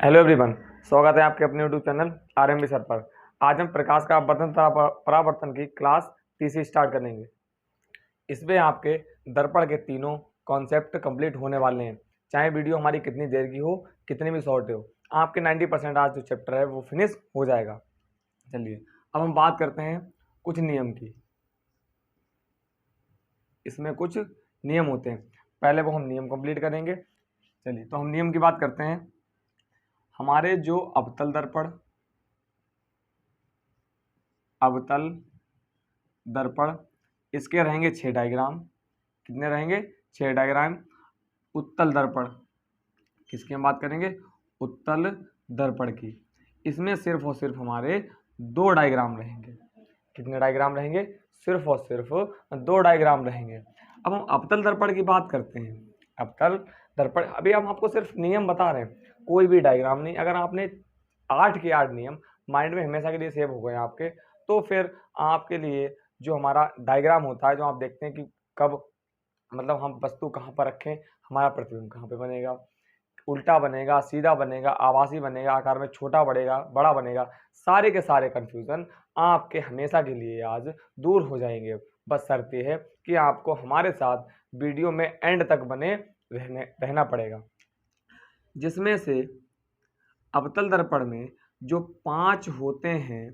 Hello everyone, स्वागत है आपके अपने यूट्यूब चैनल आरएमबी सर पर। आज हम प्रकाश का अपवर्तन तथा परावर्तन की क्लास तीसरी स्टार्ट करेंगे। इसमें आपके दर्पण के तीनों कॉन्सेप्ट कंप्लीट होने वाले हैं। चाहे वीडियो हमारी कितनी देर की हो, कितनी भी शॉर्ट हो, आपके 90% आज जो चैप्टर है वो फिनिश हो जाएगा। चलिए अब हम बात करते हैं कुछ नियम की। इसमें कुछ नियम होते हैं, पहले वो हम नियम कंप्लीट करेंगे। चलिए तो हम नियम की बात करते हैं। हमारे जो अवतल दर्पण इसके रहेंगे 6 डायग्राम। कितने रहेंगे? 6 डायग्राम। उत्तल दर्पण, किसकी हम बात करेंगे? उत्तल दर्पण की। इसमें सिर्फ और सिर्फ हमारे 2 डायग्राम रहेंगे। कितने डायग्राम रहेंगे? सिर्फ और सिर्फ 2 डायग्राम रहेंगे। अब हम अवतल दर्पण की बात करते हैं। अवतल दर्पण, अभी हम आपको सिर्फ नियम बता रहे हैं, कोई भी डायग्राम नहीं। अगर आपने 8 के 8 नियम माइंड में हमेशा के लिए सेव हो गए आपके, तो फिर आपके लिए जो हमारा डायग्राम होता है, जो आप देखते हैं कि कब मतलब हम वस्तु कहाँ पर रखें, हमारा प्रतिबिंब कहाँ पे बनेगा, उल्टा बनेगा, सीधा बनेगा, आभासी बनेगा, आकार में छोटा बढ़ेगा, बड़ा बनेगा, सारे के सारे कन्फ्यूज़न आपके हमेशा के लिए आज दूर हो जाएंगे। बस शर्त ये है कि आपको हमारे साथ वीडियो में एंड तक बने रहना पड़ेगा। जिसमें से अवतल दर्पण में जो 5 होते हैं,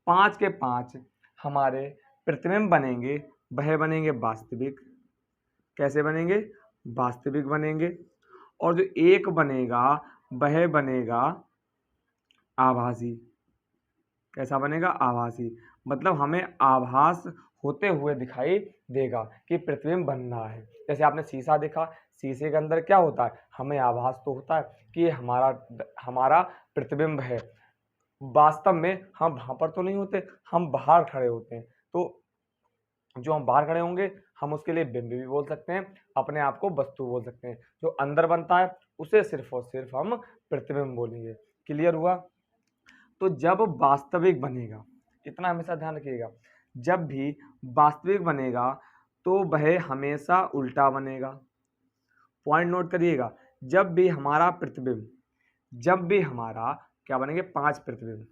5 के 5 हमारे प्रतिबिंब बनेंगे, वह बनेंगे वास्तविक। कैसे बनेंगे? वास्तविक बनेंगे। और जो एक बनेगा वह बनेगा आभासी। कैसा बनेगा? आभासी। मतलब हमें आभास होते हुए दिखाई देगा कि प्रतिबिंब बन रहा है। जैसे आपने शीशा देखा, शीशे के अंदर क्या होता है? हमें आभास तो होता है कि हमारा प्रतिबिंब है। वास्तव में हम वहां पर तो नहीं होते, हम बाहर खड़े होते हैं। तो जो हम बाहर खड़े होंगे, हम उसके लिए बिंब भी बोल सकते हैं, अपने आप को वस्तु बोल सकते हैं। जो अंदर बनता है उसे सिर्फ और सिर्फ हम प्रतिबिंब बोलेंगे। क्लियर हुआ? तो जब वास्तविक बनेगा, इतना हमेशा ध्यान रखिएगा, जब भी वास्तविक बनेगा तो वह हमेशा उल्टा बनेगा। पॉइंट नोट करिएगा। जब भी हमारा प्रतिबिंब, जब भी हमारा क्या बनेंगे? 5 प्रतिबिंब,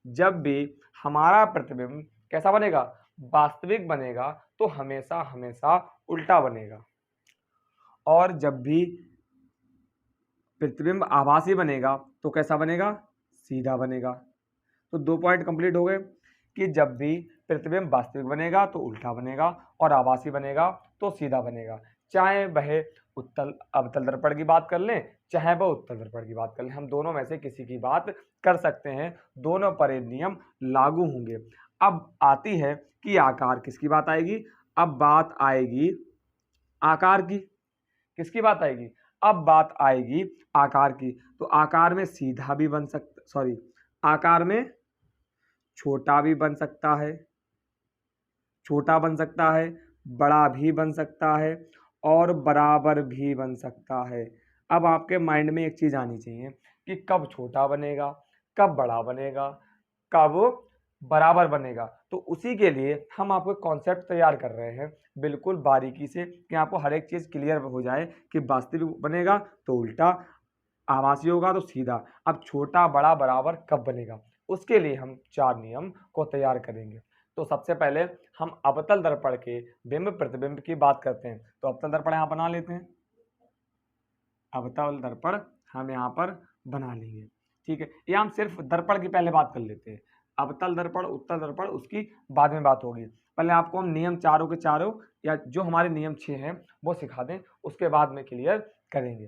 जब भी हमारा प्रतिबिंब कैसा बनेगा? वास्तविक बनेगा तो हमेशा हमेशा उल्टा बनेगा। और जब भी प्रतिबिंब आभासी बनेगा तो कैसा बनेगा? सीधा बनेगा। तो 2 पॉइंट कंप्लीट हो गए कि जब भी प्रतिबिंब वास्तविक बनेगा तो उल्टा बनेगा और आभासी बनेगा तो सीधा बनेगा। चाहे वह अवतल दर्पण की बात कर लें, चाहे वह उत्तल दर्पण की बात कर लें, हम दोनों में से किसी की बात कर सकते हैं। दोनों पर ये नियम लागू होंगे। अब आती है कि आकार, किसकी बात आएगी? अब बात आएगी आकार की। किसकी बात आएगी? अब बात आएगी आकार की। तो आकार में सीधा भी बन सकता, सॉरी, आकार में छोटा भी बन सकता है, छोटा बन सकता है, बड़ा भी बन सकता है और बराबर भी बन सकता है। अब आपके माइंड में एक चीज आनी चाहिए कि कब छोटा बनेगा, कब बड़ा बनेगा, कब बराबर बनेगा। तो उसी के लिए हम आपको कॉन्सेप्ट तैयार कर रहे हैं बिल्कुल बारीकी से, कि आपको हर एक चीज क्लियर हो जाए कि वास्तविक बनेगा तो उल्टा, आभासी होगा तो सीधा। अब छोटा बड़ा बराबर कब बनेगा, उसके लिए हम 4 नियम को तैयार करेंगे। तो सबसे पहले हम अवतल दर्पण के बिंब प्रतिबिंब की बात करते हैं। तो अवतल दर्पण यहाँ बना लेते हैं, अवतल दर्पण हम यहाँ पर बना लेंगे। ठीक है, ये हम सिर्फ दर्पण की पहले बात कर लेते हैं। अवतल दर्पण, उत्तल दर्पण, उसकी बाद में बात होगी। पहले आपको हम नियम चारों के चारों, या जो हमारे नियम 6 हैं वो सिखा दें, उसके बाद में क्लियर करेंगे।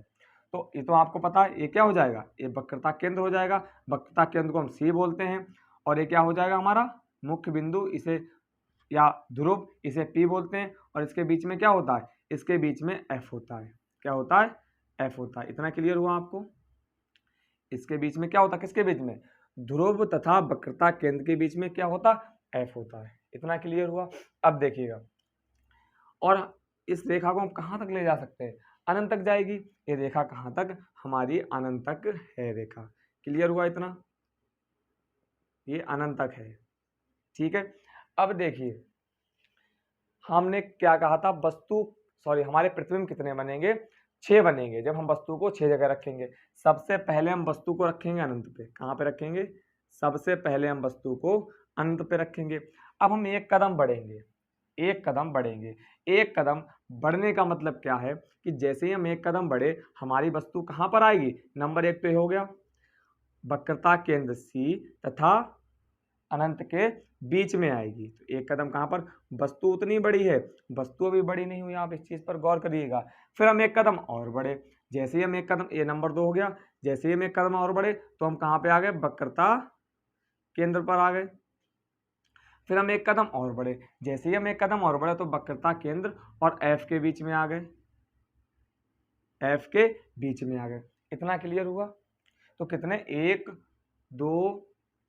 तो ये तो आपको पता है, ये क्या हो जाएगा? ये वक्रता केंद्र हो जाएगा। वक्रता केंद्र को हम सी बोलते हैं। और ये क्या हो जाएगा? हमारा मुख्य बिंदु, इसे या ध्रुव, इसे पी बोलते हैं। और इसके बीच में क्या होता है? इसके बीच में एफ होता है। क्या होता है? एफ होता है। इतना क्लियर हुआ आपको? इसके बीच में क्या होता है? किसके बीच में? ध्रुव तथा वक्रता केंद्र के बीच में क्या होता? एफ होता है। इतना क्लियर हुआ? अब देखिएगा, और इस रेखा को हम कहाँ तक ले जा सकते हैं? अनंत तक जाएगी। ये रेखा कहाँ तक? हमारी अनंत तक है रेखा। क्लियर हुआ इतना? ये अनंत तक है। ठीक है, अब देखिए हमने क्या कहा था? वस्तु, सॉरी, हमारे प्रतिबिंब कितने बनेंगे? 6 बनेंगे जब हम वस्तु को 6 जगह रखेंगे। सबसे पहले हम वस्तु को रखेंगे अनंत पे। कहाँ पे रखेंगे? सबसे पहले हम वस्तु को अनंत पे रखेंगे। अब हम एक कदम बढ़ेंगे, एक कदम बढ़ेंगे। एक कदम बढ़ने का मतलब क्या है कि जैसे ही हम एक कदम बढ़े हमारी वस्तु कहाँ पर आएगी? नंबर 1 पे हो गया, वक्रता केंद्र C तथा अनंत के बीच में आएगी। तो एक कदम कहाँ पर? वस्तु उतनी बड़ी है, वस्तु अभी बड़ी नहीं हुई, आप इस चीज पर गौर करिएगा। फिर हम एक कदम और बढ़े, जैसे ही हम एक कदम, ये नंबर 2 हो गया, जैसे ही हम एक कदम और बढ़े तो हम कहाँ पे आ गए? वक्रता केंद्र पर आ गए। फिर हम एक कदम और बढ़े, जैसे ही हम एक कदम और बढ़े तो वक्रता केंद्र और F के बीच में आ गए, F के बीच में आ गए। इतना क्लियर हुआ? तो कितने? 1 2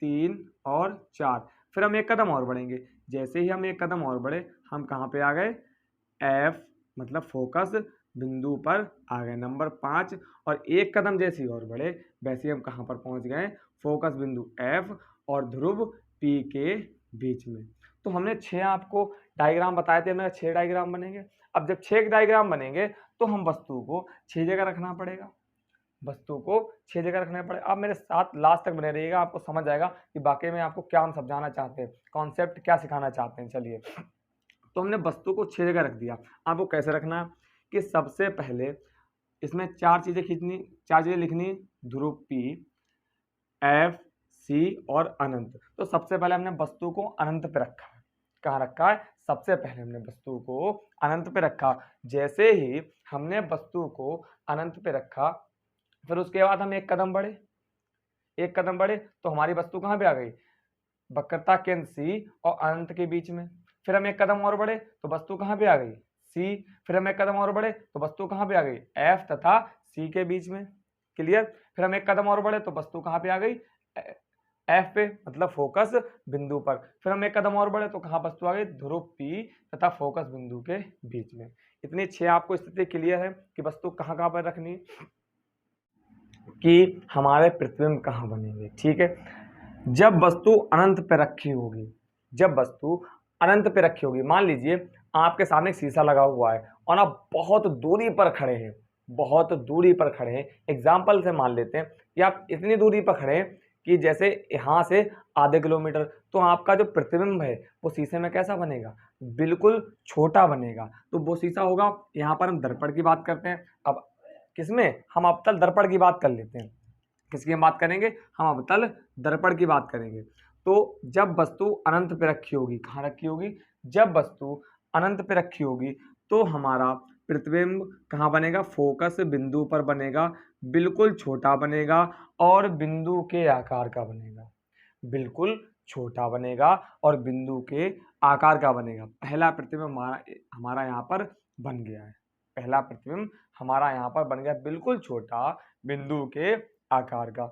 3 और 4। फिर हम एक कदम और बढ़ेंगे, जैसे ही हम एक कदम और बढ़े हम कहाँ पे आ गए? F मतलब फोकस बिंदु पर आ गए, नंबर 5। और एक कदम जैसे ही और बढ़े वैसे ही हम कहाँ पर पहुँच गए? फोकस बिंदु F और ध्रुव P के बीच में। तो हमने 6 आपको डायग्राम बताए थे, हमें 6 डायग्राम बनेंगे। अब जब 6 डायग्राम बनेंगे तो हम वस्तु को 6 जगह रखना पड़ेगा, वस्तु को 6 जगह रखना पड़ेगा। आप मेरे साथ लास्ट तक बने रहिएगा, आपको समझ आएगा कि वाकई में आपको क्या हम समझाना चाहते हैं, कॉन्सेप्ट क्या सिखाना चाहते हैं। चलिए, तो हमने वस्तु को 6 जगह रख दिया। आपको कैसे रखना है कि सबसे पहले इसमें 4 चीजें खींचनी, 4 चीजें लिखनी, ध्रुव P, F, C और अनंत। तो सबसे पहले हमने वस्तु को अनंत पे रखा है। कहाँ रखा है? सबसे पहले हमने वस्तु को अनंत पे रखा। जैसे ही हमने वस्तु को अनंत पे रखा फिर उसके बाद हम एक कदम बढ़े, एक कदम बढ़े तो हमारी वस्तु कहाँ पे आ गई? वक्रता केंद्र C और अनंत के बीच में। फिर हम एक कदम और बढ़े तो वस्तु कहाँ पे आ गई? C। फिर हम एक कदम और बढ़े तो वस्तु कहाँ पे आ गई? F तथा C के बीच में। क्लियर? फिर हम एक कदम और बढ़े तो वस्तु कहाँ पे आ गई? F पे मतलब फोकस बिंदु पर। फिर हम एक कदम और बढ़े तो कहाँ वस्तु आ गई? ध्रुव P तथा फोकस बिंदु के बीच में। इतनी 6 आपको स्थिति क्लियर है कि वस्तु कहाँ कहाँ पर रखनी, कि हमारे प्रतिबिंब कहाँ बनेंगे। ठीक है, जब वस्तु अनंत पे रखी होगी, जब वस्तु अनंत पे रखी होगी, मान लीजिए आपके सामने शीशा लगा हुआ है और आप बहुत दूरी पर खड़े हैं, बहुत दूरी पर खड़े हैं। एग्जाम्पल से मान लेते हैं कि आप इतनी दूरी पर खड़े हैं कि जैसे यहाँ से आधे किलोमीटर, तो आपका जो प्रतिबिंब है वो शीशे में कैसा बनेगा? बिल्कुल छोटा बनेगा। तो वो शीशा होगा, यहाँ पर हम दर्पण की बात करते हैं। अब किसमें? हम अवतल दर्पण की बात कर लेते हैं। किसकी हम बात करेंगे? हम अवतल दर्पण की बात करेंगे। तो जब वस्तु अनंत पे रखी होगी, कहाँ रखी होगी? जब वस्तु अनंत पे रखी होगी तो हमारा प्रतिबिंब कहाँ बनेगा? फोकस बिंदु पर बनेगा, बिल्कुल छोटा बनेगा और बिंदु के आकार का बनेगा, बिल्कुल छोटा बनेगा और बिंदु के आकार का बनेगा। पहला प्रतिबिंब हमारा यहाँ पर बन गया है, पहला प्रतिबिंब हमारा यहाँ पर बन गया बिल्कुल छोटा बिंदु के आकार का।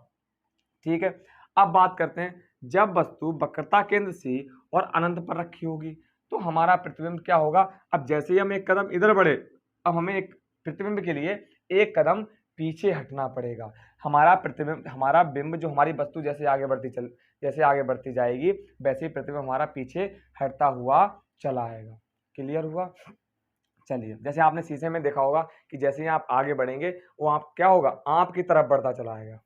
ठीक है, अब बात करते हैं जब वस्तु वक्रता केंद्र C और अनंत पर रखी होगी तो हमारा प्रतिबिंब क्या होगा? अब जैसे ही हम एक कदम इधर बढ़े, अब हमें एक प्रतिबिंब के लिए एक कदम पीछे हटना पड़ेगा। हमारा प्रतिबिंब, हमारा बिंब जो हमारी वस्तु जैसे आगे बढ़ती जाएगी वैसे ही प्रतिबिंब हमारा पीछे हटता हुआ चला आएगा। क्लियर हुआ? चलिए, जैसे आपने शीशे में देखा होगा कि जैसे ही आप आगे बढ़ेंगे वो आप क्या होगा? आपकी तरफ बढ़ता चला आएगा।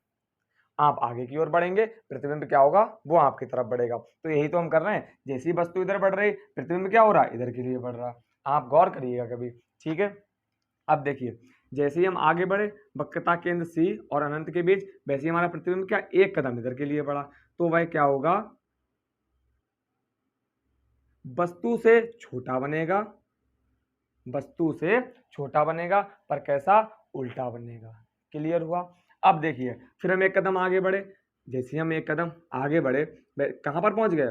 आप आगे की ओर बढ़ेंगे, प्रतिबिंब क्या होगा? वो आपकी तरफ बढ़ेगा। तो यही तो हम कर रहे हैं, जैसी वस्तु इधर बढ़ रही, प्रतिबिंब क्या हो रहा है? इधर के लिए बढ़ रहा है। आप गौर करिएगा कभी। ठीक है, अब देखिए, जैसे ही हम आगे बढ़े वक्रता केंद्र C और अनंत के बीच, वैसे ही हमारा प्रतिबिंब क्या एक कदम इधर के लिए बढ़ा, तो वह क्या होगा? वस्तु से छोटा बनेगा, वस्तु से छोटा बनेगा, पर कैसा? उल्टा बनेगा। क्लियर हुआ? अब देखिए, फिर हम एक कदम आगे बढ़े, जैसे हम एक कदम आगे बढ़े कहाँ पर पहुंच गए?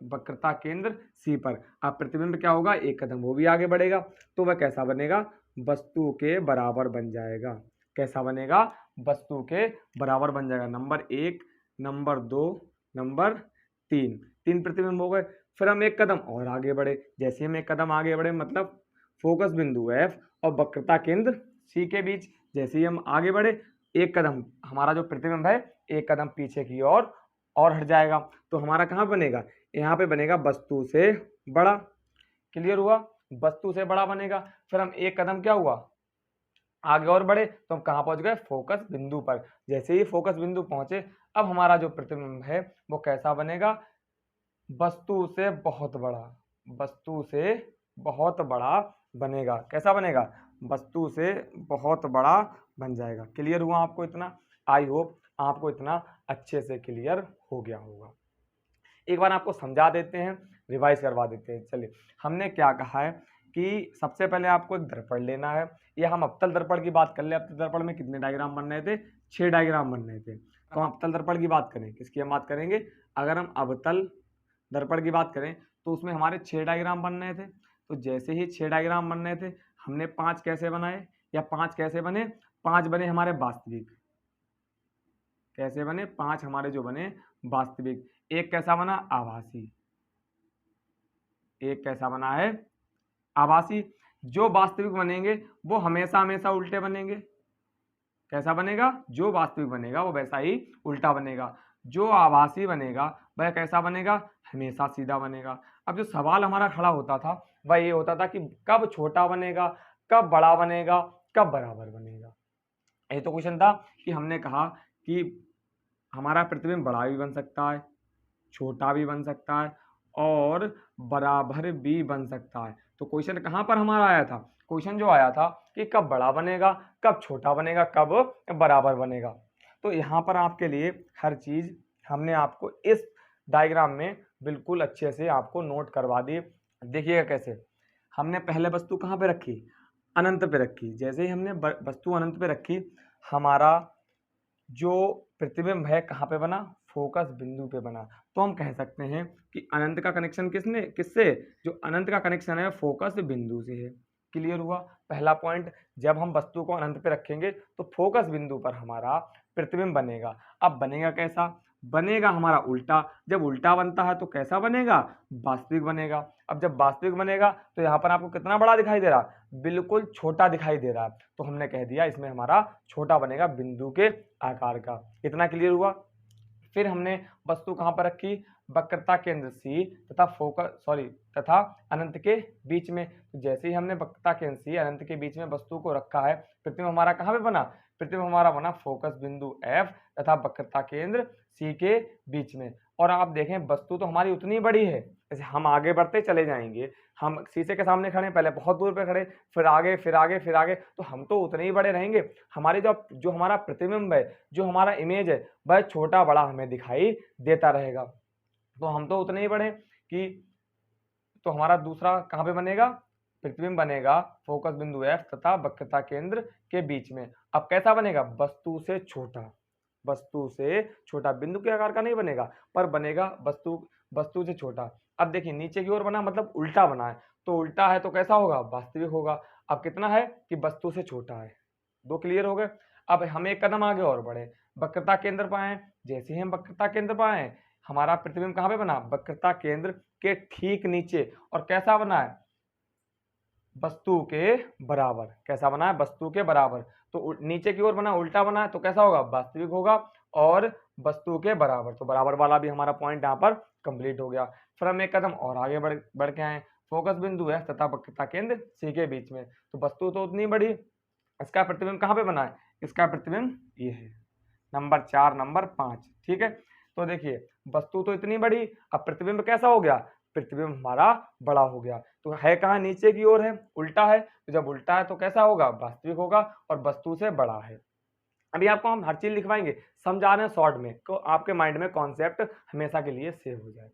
वक्रता केंद्र C पर। अब प्रतिबिंब क्या होगा? एक कदम वो भी आगे बढ़ेगा, तो वह कैसा बनेगा? वस्तु के बराबर बन जाएगा। कैसा बनेगा? वस्तु के बराबर बन जाएगा। नंबर 1, नंबर 2, नंबर 3, 3 प्रतिबिंब हो गए। फिर हम एक कदम और आगे बढ़े, जैसे हम एक कदम आगे बढ़े मतलब फोकस बिंदु F और वक्रता केंद्र C के बीच, जैसे ही हम आगे बढ़े एक कदम, हमारा जो प्रतिबिंब है एक कदम पीछे की ओर और हट जाएगा। तो हमारा कहाँ बनेगा? यहाँ पे बनेगा वस्तु से बड़ा। क्लियर हुआ? वस्तु से बड़ा बनेगा। फिर हम एक कदम क्या हुआ? आगे और बढ़े तो हम कहाँ पहुंच गए, फोकस बिंदु पर। जैसे ही फोकस बिंदु पहुंचे, अब हमारा जो प्रतिबिंब है वो कैसा बनेगा, वस्तु से बहुत बड़ा, वस्तु से बहुत बड़ा बनेगा। कैसा बनेगा, वस्तु से बहुत बड़ा बन जाएगा। क्लियर हुआ आपको इतना? आई होप आपको इतना अच्छे से क्लियर हो गया होगा। एक बार आपको समझा देते हैं, रिवाइज करवा देते हैं। चलिए, हमने क्या कहा है कि सबसे पहले आपको एक दर्पण लेना है। ये हम अवतल दर्पण की बात कर ले। अवतल दर्पण में कितने डायग्राम बन रहे थे, 6 डायग्राम बन रहे थे। तो हम अवतल दर्पण की बात करें, किसकी हम बात करेंगे, अगर हम अवतल दर्पण की बात करें तो उसमें हमारे 6 डायग्राम बन रहे थे। तो जैसे ही 6 डायग्राम बन रहे थे, हमने 5 कैसे बनाए, या 5 कैसे बने, 5 बने हमारे वास्तविक। कैसे बने, 5 हमारे जो बने वास्तविक। एक कैसा बना, आभासी। एक कैसा बना है, आभासी। जो वास्तविक बनेंगे वो हमेशा हमेशा उल्टे बनेंगे। कैसा बनेगा, जो वास्तविक बनेगा वो वैसा ही उल्टा बनेगा। जो आभासी बनेगा वह कैसा बनेगा, हमेशा सीधा बनेगा। अब जो सवाल हमारा खड़ा होता था वह ये होता था कि कब छोटा बनेगा, कब बड़ा बनेगा, कब बराबर बनेगा। ये तो क्वेश्चन था कि हमने कहा कि हमारा प्रतिबिंब बड़ा भी बन सकता है, छोटा भी बन सकता है और बराबर भी बन सकता है। तो क्वेश्चन कहाँ पर हमारा आया था, क्वेश्चन जो आया था कि कब बड़ा बनेगा, कब छोटा बनेगा, कब बराबर बनेगा। तो यहाँ पर आपके लिए हर चीज हमने आपको इस डायग्राम में बिल्कुल अच्छे से आपको नोट करवा दी। देखिएगा कैसे, हमने पहले वस्तु कहाँ पे रखी, अनंत पे रखी। जैसे ही हमने वस्तु अनंत पे रखी, हमारा जो प्रतिबिंब है कहाँ पे बना, फोकस बिंदु पे बना। तो हम कह सकते हैं कि अनंत का कनेक्शन किससे, जो अनंत का कनेक्शन है फोकस बिंदु से है। क्लियर हुआ पहला पॉइंट। जब हम वस्तु को अनंत पे रखेंगे तो फोकस बिंदु पर हमारा प्रतिबिंब बनेगा। अब बनेगा कैसा, बनेगा हमारा उल्टा। जब उल्टा बनता है तो कैसा बनेगा, वास्तविक बनेगा। अब जब वास्तविक बनेगा तो यहाँ पर आपको कितना बड़ा दिखाई दे रहा, बिल्कुल छोटा दिखाई दे रहा है। तो हमने कह दिया इसमें हमारा छोटा बनेगा, बिंदु के आकार का। इतना क्लियर हुआ। फिर हमने वस्तु कहाँ पर रखी, वक्रता केंद्र सी तथा अनंत के बीच में। तो जैसे ही हमने वक्रता केंद्र सी अनंत के बीच में वस्तु को रखा है, प्रतिबिंब हमारा कहाँ पे बना, प्रतिबिंब हमारा बना फोकस बिंदु एफ तथा वक्रता केंद्र सी के बीच में। और आप देखें वस्तु तो हमारी उतनी बड़ी है, जैसे हम आगे बढ़ते चले जाएंगे, हम शीशे के सामने खड़े, पहले बहुत दूर पे खड़े, फिर आगे फिर आगे फिर आगे, तो हम तो उतने ही बड़े रहेंगे। हमारे जो हमारा प्रतिबिंब है, जो हमारा इमेज है, वह छोटा बड़ा हमें दिखाई देता रहेगा। तो हम तो उतने ही बड़े कि तो हमारा दूसरा कहाँ पे बनेगा, प्रतिबिंब बनेगा फोकस बिंदु एफ तथा वक्रता केंद्र के बीच में। अब कैसा बनेगा, वस्तु से छोटा, वस्तु से छोटा, बिंदु के आकार का नहीं बनेगा पर बनेगा वस्तु से छोटा। अब देखिए नीचे की ओर बना मतलब उल्टा बना है, तो उल्टा है तो कैसा होगा, वास्तविक होगा। अब कितना है कि वस्तु से छोटा है। दो क्लियर हो गए। अब हम एक कदम आगे और बढ़े, वक्रता केंद्र पर आए। जैसे ही हम वक्रता केंद्र पर आए, हमारा प्रतिबिंब कहाँ पे बना, वक्रता केंद्र के ठीक नीचे। और कैसा बना है, वस्तु के बराबर। कैसा बना है, वस्तु के बराबर। तो नीचे की ओर बना, उल्टा बना है तो कैसा होगा, वास्तविक होगा और वस्तु के बराबर। तो बराबर वाला भी हमारा पॉइंट यहाँ पर कंप्लीट हो गया। फिर हम एक कदम और आगे बढ़ के आए, फोकस बिंदु है तथा वक्रता केंद्र सी के बीच में। तो वस्तु तो उतनी बड़ी, इसका प्रतिबिंब कहाँ पे बना है, इसका प्रतिबिंब ये है, नंबर 4 नंबर 5। ठीक है, तो देखिए वस्तु तो इतनी बड़ी, अब प्रतिबिंब कैसा हो गया, प्रतिबिंब हमारा बड़ा हो गया। तो है कहाँ, नीचे की ओर है, उल्टा है। तो जब उल्टा है तो कैसा होगा, वास्तविक होगा और वस्तु से बड़ा है। अभी आपको हम हर चीज लिखवाएंगे, समझा रहे हैं शॉर्ट में, तो आपके माइंड में कॉन्सेप्ट हमेशा के लिए सेव हो जाए।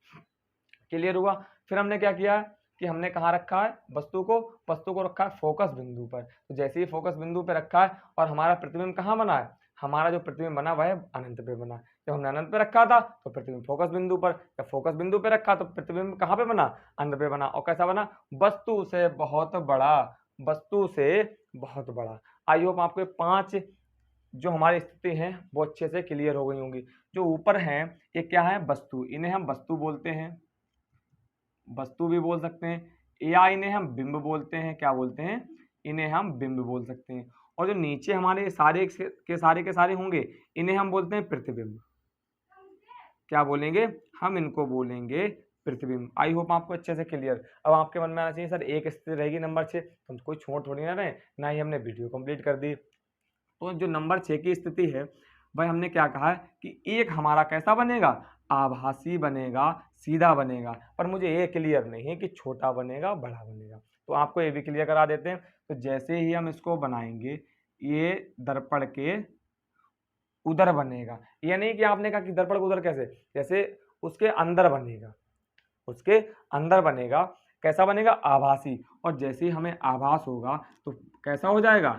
क्लियर हुआ। फिर हमने क्या किया कि हमने कहाँ रखा है, वस्तु को रखा है फोकस बिंदु पर। तो जैसे ही फोकस बिंदु पे रखा है और हमारा प्रतिबिंब कहाँ बना है, हमारा जो प्रतिबिंब बना वह अनंत पे बना। जब हमने अनंत पे रखा था तो प्रतिबिंब फोकस बिंदु पर, जब फोकस बिंदु पे रखा तो प्रतिबिंब कहाँ पे बना, अनंत पे बना। और कैसा बना, वस्तु से बहुत बड़ा, वस्तु से बहुत बड़ा। आई होप आपको 5 जो हमारी स्थिति है वो अच्छे से क्लियर हो गई होंगी। जो ऊपर है ये क्या है, वस्तु, इन्हें हम वस्तु बोलते हैं, वस्तु भी बोल सकते हैं, या इन्हें हम बिंब बोलते हैं। क्या बोलते हैं, इन्हें हम बिंब बोल सकते हैं। और जो नीचे हमारे सारे के सारे होंगे इन्हें हम बोलते हैं प्रतिबिंब। क्या बोलेंगे, हम इनको बोलेंगे प्रतिबिंब। आई होप आपको अच्छे से क्लियर। अब आपके मन में आना चाहिए सर एक स्थिति रहेगी नंबर 6, तो हम कोई छोड़ थोड़ी ना रहे, ना ही हमने वीडियो कंप्लीट कर दी। तो जो नंबर 6 की स्थिति है भाई हमने क्या कहा है कि एक हमारा कैसा बनेगा, आभासी बनेगा, सीधा बनेगा, पर मुझे ये क्लियर नहीं है कि छोटा बनेगा बड़ा बनेगा, तो आपको ये भी क्लियर करा देते हैं। तो जैसे ही हम इसको बनाएंगे ये दर्पण के उधर बनेगा, ये नहीं कि आपने कहा कि दर्पण उधर कैसे, जैसे उसके अंदर बनेगा, उसके अंदर बनेगा। कैसा बनेगा, आभासी, और जैसे ही हमें आभास होगा तो कैसा हो जाएगा,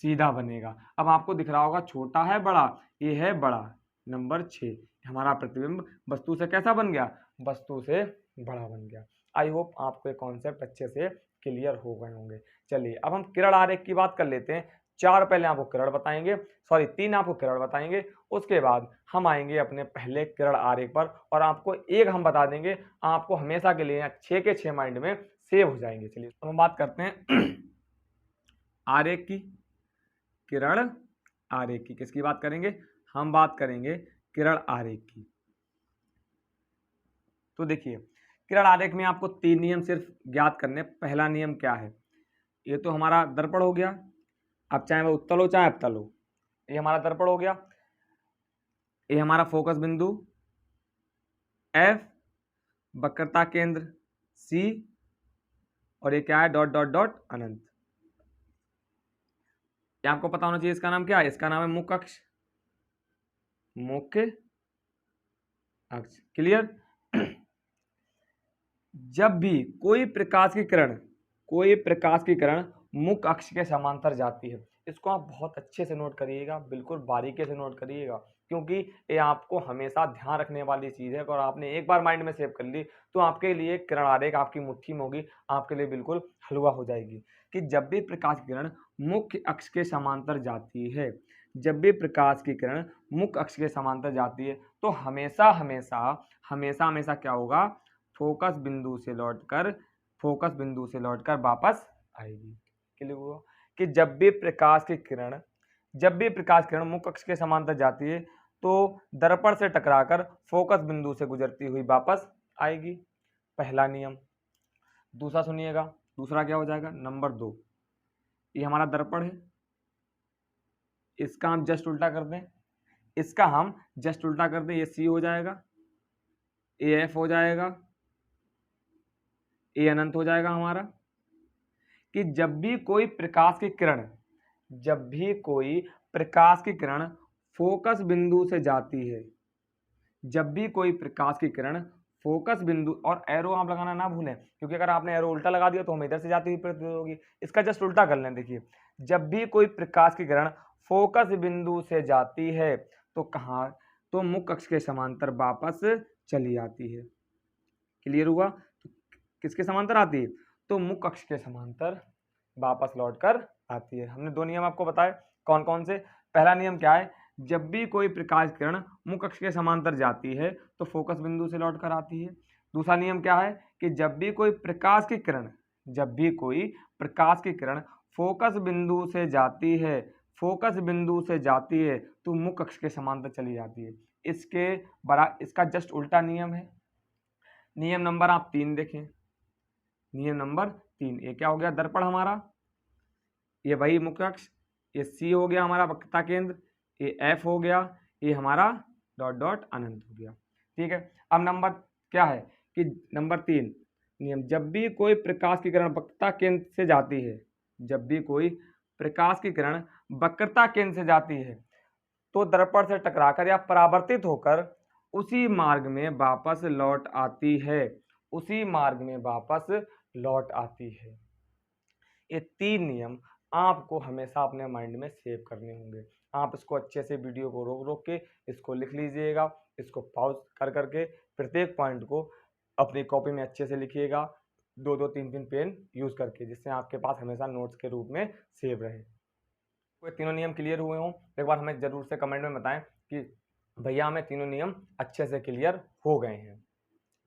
सीधा बनेगा। अब आपको दिख रहा होगा छोटा है बड़ा, ये है बड़ा, नंबर 6 हमारा प्रतिबिंब वस्तु से कैसा बन गया, वस्तु से बड़ा बन गया। आई होप आपको ये कॉन्सेप्ट अच्छे से क्लियर हो गए होंगे। चलिए अब हम किरण आरेख की बात कर लेते हैं। 4 पहले आपको किरण बताएंगे, सॉरी 3 आपको किरण बताएंगे, उसके बाद हम आएंगे अपने पहले किरण आरेख पर, और आपको एक हम बता देंगे, आपको हमेशा के लिए 6 के 6 माइंड में सेव हो जाएंगे। चलिए अब हम बात करते हैं आरेख की, किरण आरेख की। किसकी बात करेंगे, हम बात करेंगे किरण आरेख की। तो देखिए किरण आरेख में आपको 3 नियम सिर्फ ज्ञात करने। पहला नियम क्या है, ये तो हमारा दर्पण हो गया, अब चाहे वह उत्तल हो चाहे अवतल हो, ये हमारा दर्पण हो गया, ये हमारा फोकस बिंदु F, वक्रता केंद्र C, और ये क्या है, डॉट डॉट डॉट अनंत। ये आपको पता होना चाहिए इसका नाम क्या है, इसका नाम है मुख्य अक्ष, मुख्य अक्ष। क्लियर। जब भी कोई प्रकाश की किरण मुख्य अक्ष के समांतर जाती है, इसको आप बहुत अच्छे से नोट करिएगा, बिल्कुल बारीकी से नोट करिएगा, क्योंकि ये आपको हमेशा ध्यान रखने वाली चीज है। और आपने एक बार माइंड में सेव कर ली तो आपके लिए किरण आरेख आपकी मुट्ठी में होगी, आपके लिए बिल्कुल हलवा हो जाएगी। कि जब भी प्रकाश की किरण मुख्य अक्ष के समांतर जाती है, जब भी प्रकाश की किरण मुख्य अक्ष के समांतर जाती है, तो हमेशा हमेशा हमेशा हमेशा क्या होगा, फोकस बिंदु से लौटकर वापस आएगी। क्लियर हुआ। कि जब भी प्रकाश की किरण मुख्य अक्ष के समांतर जाती है तो दर्पण से टकराकर फोकस बिंदु से गुजरती हुई वापस आएगी, पहला नियम। दूसरा सुनिएगा, दूसरा क्या हो जाएगा, नंबर 2, ये हमारा दर्पण है, इसका हम जस्ट उल्टा कर दें, ये सी हो जाएगा, ए एफ हो जाएगा, ए अनंत हो जाएगा हमारा। कि जब भी कोई प्रकाश की किरण फोकस बिंदु से जाती है, जब भी कोई प्रकाश की किरण फोकस बिंदु, और एरो आप लगाना ना भूलें, क्योंकि अगर आपने एरो उल्टा लगा दिया तो हम इधर से जाती हुई प्रतीत होगी। इसका जस्ट उल्टा कर लें। देखिए जब भी कोई प्रकाश की किरण फोकस बिंदु से जाती है तो कहाँ, तो मुख्य अक्ष के समांतर वापस चली आती है। क्लियर हुआ। तो किसके समांतर आती है, तो मुख्य अक्ष के समांतर वापस लौटकर आती है। हमने 2 नियम आपको बताए, कौन कौन से। पहला नियम क्या है, जब भी कोई प्रकाश किरण मुख्य अक्ष के समांतर जाती है तो फोकस बिंदु से लौटकर आती है। दूसरा नियम क्या है कि जब भी कोई प्रकाश की किरण फोकस बिंदु से जाती है तो मुख्य अक्ष के समांतर चली जाती है। इसका जस्ट उल्टा नियम है। नियम नंबर आप 3 देखें, नियम नंबर 3, ये क्या हो गया, दर्पण हमारा, ये वही मुख्य अक्ष, ये सी हो गया हमारा वक्रता केंद्र, ये एफ हो गया, ये हमारा डॉट डॉट अनंत हो गया। ठीक है। अब नंबर क्या है कि नंबर 3 नियम, जब भी कोई प्रकाश की किरण वक्रता केंद्र से जाती है, तो दर्पण से टकराकर या परावर्तित होकर उसी मार्ग में वापस लौट आती है। ये 3 नियम आपको हमेशा अपने माइंड में सेव करने होंगे। आप इसको अच्छे से वीडियो को रोक के इसको लिख लीजिएगा, इसको पॉज करके प्रत्येक पॉइंट को अपनी कॉपी में अच्छे से लिखिएगा, 2-2 3-3 पेन यूज करके, जिससे आपके पास हमेशा नोट्स के रूप में सेव रहे। कोई तीनों नियम क्लियर हुए हों एक बार हमें जरूर से कमेंट में बताएं कि भैया हमें तीनों नियम अच्छे से क्लियर हो गए हैं।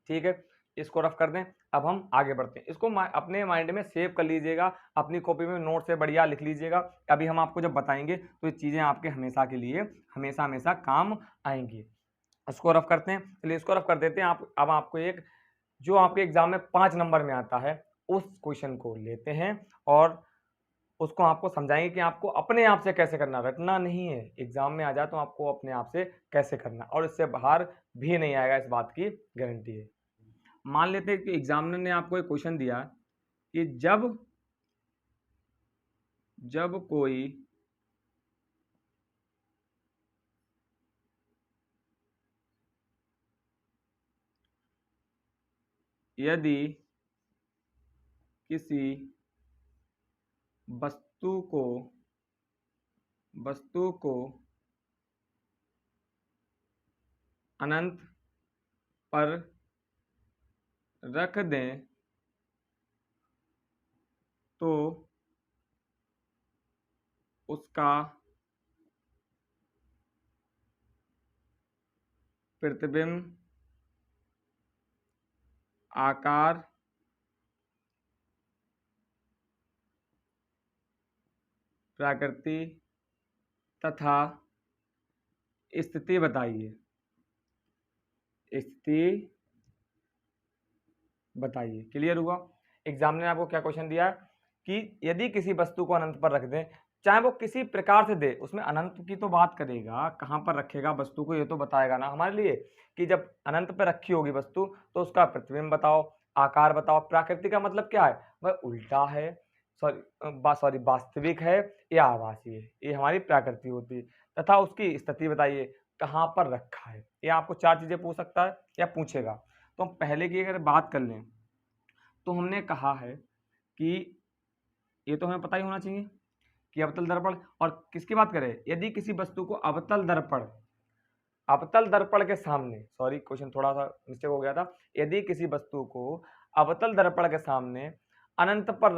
ठीक है, इसको रफ कर दें। अब हम आगे बढ़ते हैं। इसको अपने माइंड में सेव कर लीजिएगा, अपनी कॉपी में नोट से बढ़िया लिख लीजिएगा। अभी हम आपको जब बताएंगे तो ये चीज़ें आपके हमेशा के लिए हमेशा काम आएंगी। इसको रफ करते हैं। चलिए इसको रफ कर देते हैं। अब आपको एक जो आपके एग्जाम में 5 नंबर में आता है उस क्वेश्चन को लेते हैं और उसको आपको समझाएंगे कि आपको अपने आप से कैसे करना, रटना नहीं है। एग्जाम में आ जाए तो आपको अपने आप से कैसे करना, और इससे बाहर भी नहीं आएगा, इस बात की गारंटी है। मान लेते हैं कि एग्जामिनर ने आपको एक क्वेश्चन दिया कि जब कोई यदि किसी वस्तु को अनंत पर रख दें तो उसका प्रतिबिंब आकार प्रकृति तथा स्थिति बताइए। क्लियर हुआ? एग्जाम ने आपको क्या क्वेश्चन दिया कि यदि किसी वस्तु को अनंत पर रख दें, चाहे वो किसी प्रकार से दे, उसमें अनंत की तो बात करेगा, कहां पर रखेगा वस्तु को ये तो बताएगा ना हमारे लिए कि जब अनंत पर रखी होगी वस्तु तो उसका प्रतिबिंब बताओ, आकार बताओ। प्रकृति का मतलब क्या है? वह उल्टा है, सॉरी वास्तविक है या आभासी है, ये हमारी प्रकृति होती है। तथा उसकी स्थिति बताइए, कहां पर रखा है। ये आपको 4 चीजें पूछ सकता है या पूछेगा। तो हम पहले की अगर बात कर लें तो हमने कहा है कि ये तो हमें पता ही होना चाहिए कि अवतल दर्पण, और किसकी बात करें? यदि किसी वस्तु को अवतल दर्पण के सामने, सॉरी क्वेश्चन थोड़ा सा मिस्टेक हो गया था, यदि किसी वस्तु को अवतल दर्पण के सामने अनंत पर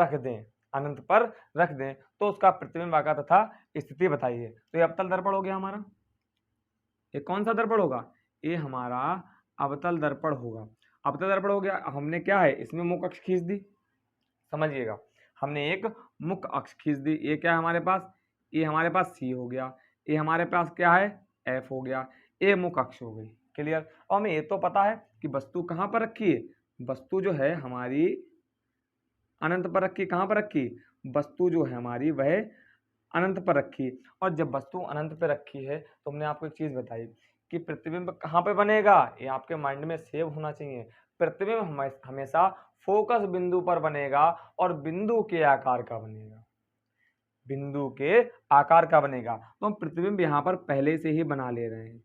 रख दें तो उसका प्रतिबिंब आकार तथा स्थिति बताइए। तो ये अवतल दर्पण हो गया हमारा। ये कौन सा दर्पण होगा? ये हमारा अवतल दर्पण होगा। अवतल दर्पण हो गया। हमने क्या है, इसमें मुख्य अक्ष खींच दी। समझिएगा, हमने एक मुख्य अक्ष खींच दी। ये क्या है हमारे पास? ये हमारे पास सी हो गया। ये हमारे पास क्या है? एफ हो गया। ये मुख्य अक्ष हो गई। क्लियर? और हमें ये तो पता है कि वस्तु कहाँ पर रखी है। वस्तु जो है हमारी अनंत पर रखी। कहाँ पर रखी? वस्तु जो है हमारी वह अनंत पर रखी। और जब वस्तु अनंत पर रखी है तो हमने आपको एक चीज बताई कि प्रतिबिंब कहाँ पे बनेगा। ये आपके माइंड में सेव होना चाहिए। प्रतिबिंब हमेशा फोकस बिंदु पर बनेगा और बिंदु के आकार का बनेगा। बिंदु के आकार का बनेगा। तो हम प्रतिबिंब यहाँ पर पहले से ही बना ले रहे हैं।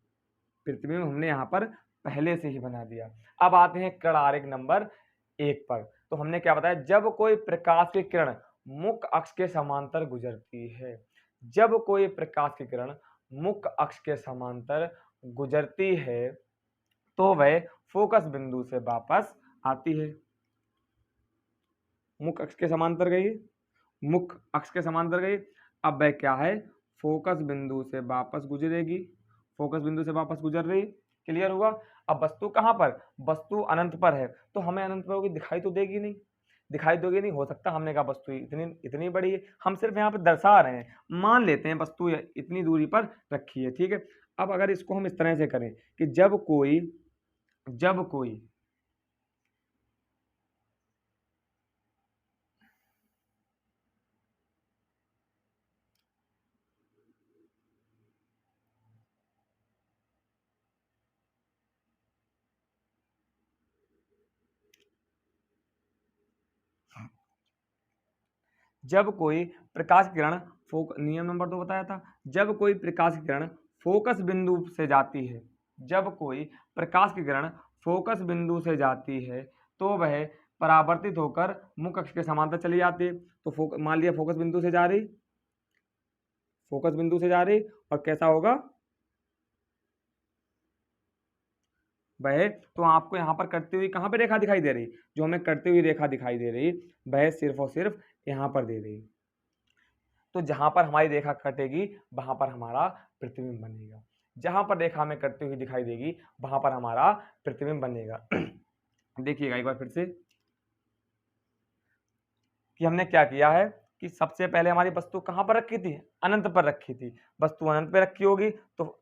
प्रतिबिंब हमने यहाँ पर पहले से ही बना दिया। अब आते हैं किरण आरेख नंबर 1 पर। तो हमने क्या बताया? जब कोई प्रकाश की किरण मुख्य अक्ष के समांतर गुजरती है, जब कोई प्रकाश की किरण मुख्य अक्ष के समांतर गुजरती है तो वह फोकस बिंदु से वापस आती है। मुख्य अक्ष के समांतर गई, मुख्य अक्ष के समांतर गई। अब वह क्या है? फोकस बिंदु से वापस गुजरेगी। फोकस बिंदु से वापस गुजर रही। क्लियर हुआ? अब वस्तु कहाँ पर? वस्तु अनंत पर है तो हमें अनंत पर होगी, दिखाई तो देगी नहीं। दिखाई दोगे नहीं, हो सकता हमने कहा वस्तु इतनी बड़ी है, हम सिर्फ यहाँ पर दर्शा रहे हैं। मान लेते हैं वस्तु इतनी दूरी पर रखी है। ठीक है, अब अगर इसको हम इस तरह से करें कि जब कोई प्रकाश किरण नियम नंबर 2 बताया था। जब कोई प्रकाश किरण फोकस बिंदु से जाती है, जब कोई प्रकाश की किरण फोकस बिंदु से जाती है तो वह परावर्तित होकर मुख्य अक्ष के समांतर चली जाती है। तो मान लिया फोकस बिंदु से जा रही, और कैसा होगा वह, तो आपको यहाँ पर करती हुई कहाँ पे रेखा दिखाई दे रही? जो हमें करती हुई रेखा दिखाई दे रही वह सिर्फ और सिर्फ यहाँ पर दे रही। तो जहां पर हमारी रेखा कटेगी वहां पर हमारा प्रतिबिंब बनेगा। जहां पर रेखा हमें कटती हुई दिखाई देगी वहां पर हमारा प्रतिबिंब बनेगा। देखिएगा एक बार फिर से कि हमने क्या किया है कि सबसे पहले हमारी वस्तु कहां पर रखी थी? अनंत पर रखी थी। वस्तु अनंत पर रखी होगी तो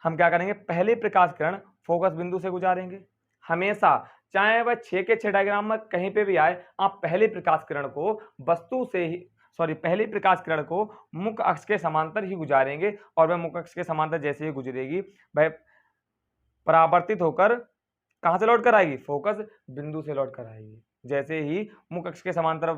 हम क्या करेंगे? पहले प्रकाश किरण फोकस बिंदु से गुजारेंगे। हमेशा चाहे वह 6 के 6 डायग्राम में कहीं पे भी आए, आप पहले प्रकाश किरण को वस्तु से ही पहली प्रकाश किरण को मुख्य अक्ष के समांतर ही गुजारेंगे और वह मुख्य अक्ष के समांतर जैसे ही गुजरेगी वह परावर्तित होकर कहां से लौट कर आएगी, फोकस बिंदु से लौट कर आएगी। जैसे ही मुख्य अक्ष के समांतर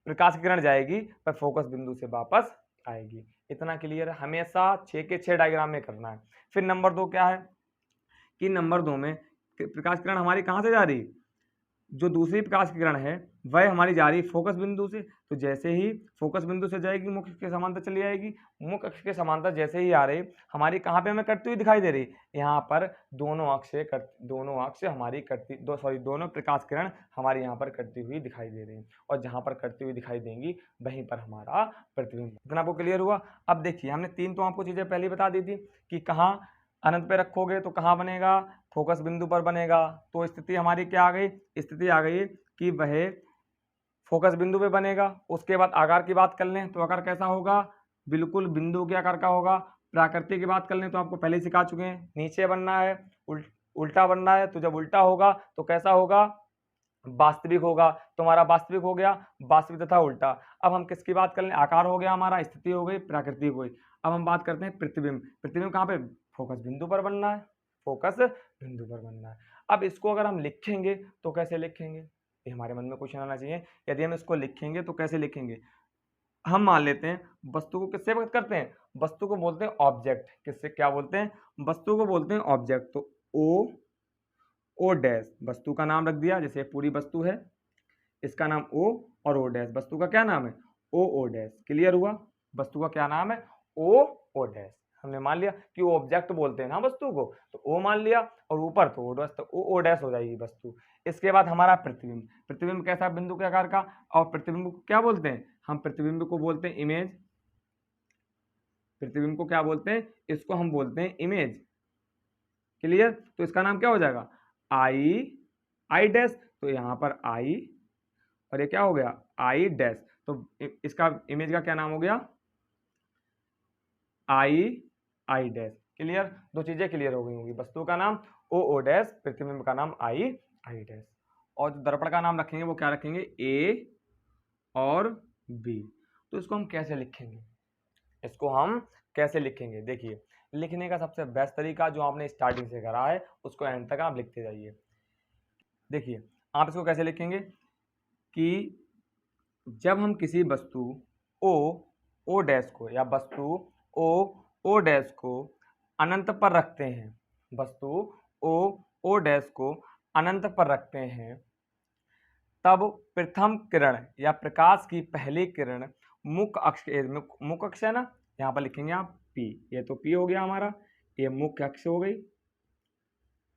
प्रकाश किरण जाएगी वह फोकस बिंदु से वापस आएगी। इतना क्लियर है, हमेशा 6 के 6 डायग्राम में करना है। फिर नंबर 2 क्या है कि नंबर 2 में प्रकाश किरण हमारी कहां से जा रही, जो दूसरी प्रकाश किरण है वह हमारी जा रही फोकस बिंदु से। तो जैसे ही फोकस बिंदु से जाएगी मुख्य अक्ष के समांतर चली जाएगी, मुख्य अक्ष के समांतर जैसे ही आ रही हमारी कहाँ पे हमें करती हुई दिखाई दे रही, यहाँ पर दोनों प्रकाश किरण हमारी यहाँ पर करती हुई दिखाई दे रही, और जहाँ पर करती हुई दिखाई देंगी वहीं पर हमारा प्रतिबिंब। इतना आपको क्लियर हुआ। अब देखिए हमने 3 तो आपको चीजें पहले बता दी थी कि कहाँ अनंत पे रखोगे तो कहाँ बनेगा, फोकस बिंदु पर बनेगा। तो स्थिति हमारी क्या आ गई, स्थिति आ गई कि वह फोकस बिंदु पे बनेगा। उसके बाद आकार की बात कर लें तो आकार कैसा होगा, बिल्कुल बिंदु के आकार का होगा। प्राकृतिक की बात कर लें तो आपको पहले सिखा चुके हैं, नीचे बनना है, उल्टा बनना है। तो जब उल्टा होगा तो कैसा होगा, वास्तविक होगा। तुम्हारा वास्तविक हो गया, वास्तविक तथा उल्टा। अब हम किसकी बात कर लें, आकार हो गया हमारा, स्थिति हो गई, प्राकृतिक हो गई। अब हम बात करते हैं प्रतिबिंब। प्रतिबिंब कहाँ पे, फोकस बिंदु पर बनना है, फोकस बिंदु पर बनना है। अब इसको अगर हम लिखेंगे तो कैसे लिखेंगे, ये हमारे मन में क्वेश्चन आना चाहिए। यदि हम इसको लिखेंगे तो कैसे लिखेंगे, हम मान लेते हैं वस्तु को किससे व्यक्त करते हैं, वस्तु को बोलते हैं ऑब्जेक्ट। किससे क्या बोलते हैं, वस्तु को बोलते हैं ऑब्जेक्ट। तो ओ डैश वस्तु का नाम रख दिया, जैसे पूरी वस्तु है इसका नाम ओ, और ओ डैश वस्तु का क्या नाम है, ओ डैश। क्लियर हुआ, वस्तु का क्या नाम है, ओ डैश। हमने मान लिया कि वो ऑब्जेक्ट बोलते हैं ना वस्तु को, तो ओ मान लिया, और ऊपर तो ओ डैश, तो ओ डैश हो जाएगी वस्तु। इसके बाद हमारा प्रतिबिंब। प्रतिबिंब कैसा, बिंदु के आकार का। और प्रतिबिंब को क्या बोलते हैं, हम प्रतिबिंब को बोलते हैं इमेज। प्रतिबिंब को क्या बोलते हैं, इसको हम बोलते हैं इमेज। क्लियर, तो इसका नाम क्या हो जाएगा, आई डैश। तो यहाँ पर आई, और ये क्या हो गया, आई डैश। तो इसका इमेज का क्या नाम हो गया, आई डैश। क्लियर, दो चीजें क्लियर हो गई होंगी, वस्तु का नाम ओ डैश, प्रतिबिंब का नाम आई डैश। और जो दर्पण का नाम रखेंगे वो क्या रखेंगे, ए और बी। तो इसको हम कैसे लिखेंगे, इसको हम कैसे लिखेंगे, देखिए लिखने का सबसे बेस्ट तरीका जो आपने स्टार्टिंग से करा है उसको एंड तक आप लिखते जाइए। देखिए आप इसको कैसे लिखेंगे कि जब हम किसी वस्तु ओ डैश को, या वस्तु ओ डैश को अनंत पर रखते हैं, वस्तु ओ डैश को अनंत पर रखते हैं, तब प्रथम किरण या प्रकाश की पहली किरण मुख्य अक्ष है ना, यहाँ पर लिखेंगे आप पी। ये तो पी हो गया हमारा, ये मुख्य अक्ष हो गई,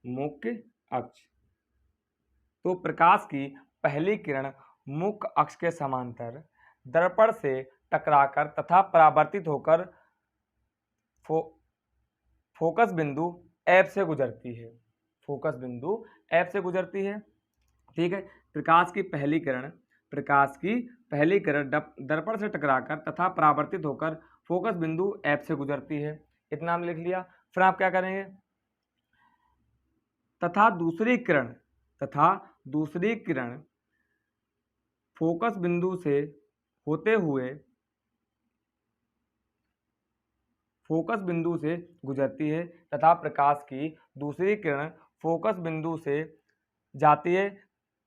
मुख्य अक्ष। तो प्रकाश की पहली किरण मुख्य अक्ष के समांतर दर्पण से टकराकर तथा परावर्तित होकर फोकस बिंदु एफ से गुजरती है, फोकस बिंदु एफ से गुजरती है। ठीक है, प्रकाश की पहली किरण दर्पण से टकराकर तथा परावर्तित होकर फोकस बिंदु एफ से गुजरती है। इतना हम लिख लिया। फिर आप क्या करेंगे, तथा दूसरी किरण फोकस बिंदु से होते हुए फोकस बिंदु से गुजरती है, तथा प्रकाश की दूसरी किरण फोकस बिंदु से जाती है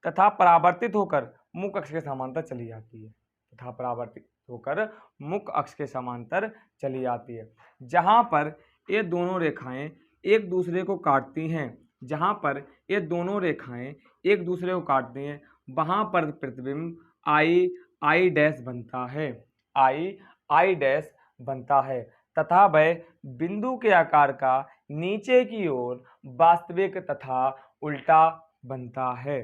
तथा परावर्तित होकर मुख्य अक्ष के समांतर चली जाती है, तथा परावर्तित होकर मुख्य अक्ष के समांतर चली जाती है। जहां पर ये दोनों रेखाएं एक दूसरे को काटती हैं, जहां पर ये दोनों रेखाएं एक दूसरे को काटती हैं, वहां पर प्रतिबिंब आई डैश बनता है, आई डैश बनता है, तथा वह बिंदु के आकार का नीचे की ओर वास्तविक तथा उल्टा बनता है,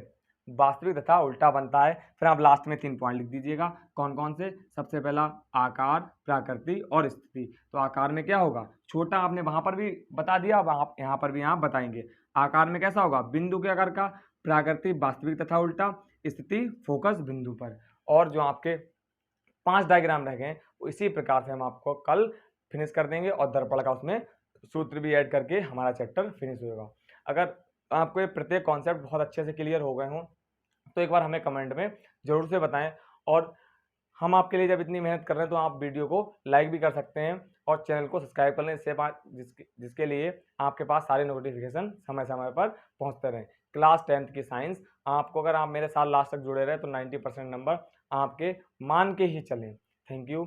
वास्तविक तथा उल्टा बनता है। फिर आप लास्ट में 3 पॉइंट लिख दीजिएगा, कौन कौन से। सबसे पहला आकार, प्रकृति और स्थिति। तो आकार में क्या होगा, छोटा आपने वहां पर भी बता दिया, वहां यहाँ पर भी आप बताएंगे। आकार में कैसा होगा, बिंदु के आकार का, प्रकृति वास्तविक तथा उल्टा, स्थिति फोकस बिंदु पर। और जो आपके 5 डायग्राम रह गए इसी प्रकार से हम आपको कल फिनिश कर देंगे, और दर्पण का उसमें सूत्र भी ऐड करके हमारा चैप्टर फिनिश होगा। अगर आपको ये प्रत्येक कॉन्सेप्ट बहुत अच्छे से क्लियर हो गए हों, तो एक बार हमें कमेंट में ज़रूर से बताएं। और हम आपके लिए जब इतनी मेहनत कर रहे हैं तो आप वीडियो को लाइक भी कर सकते हैं और चैनल को सब्सक्राइब कर लें, इससे जिसके लिए आपके पास सारे नोटिफिकेशन समय समय पर पहुंचते रहें। क्लास 10th की साइंस आपको, अगर आप मेरे साथ लास्ट तक जुड़े रहे तो 90% नंबर आपके मान के ही चलें। Thank you.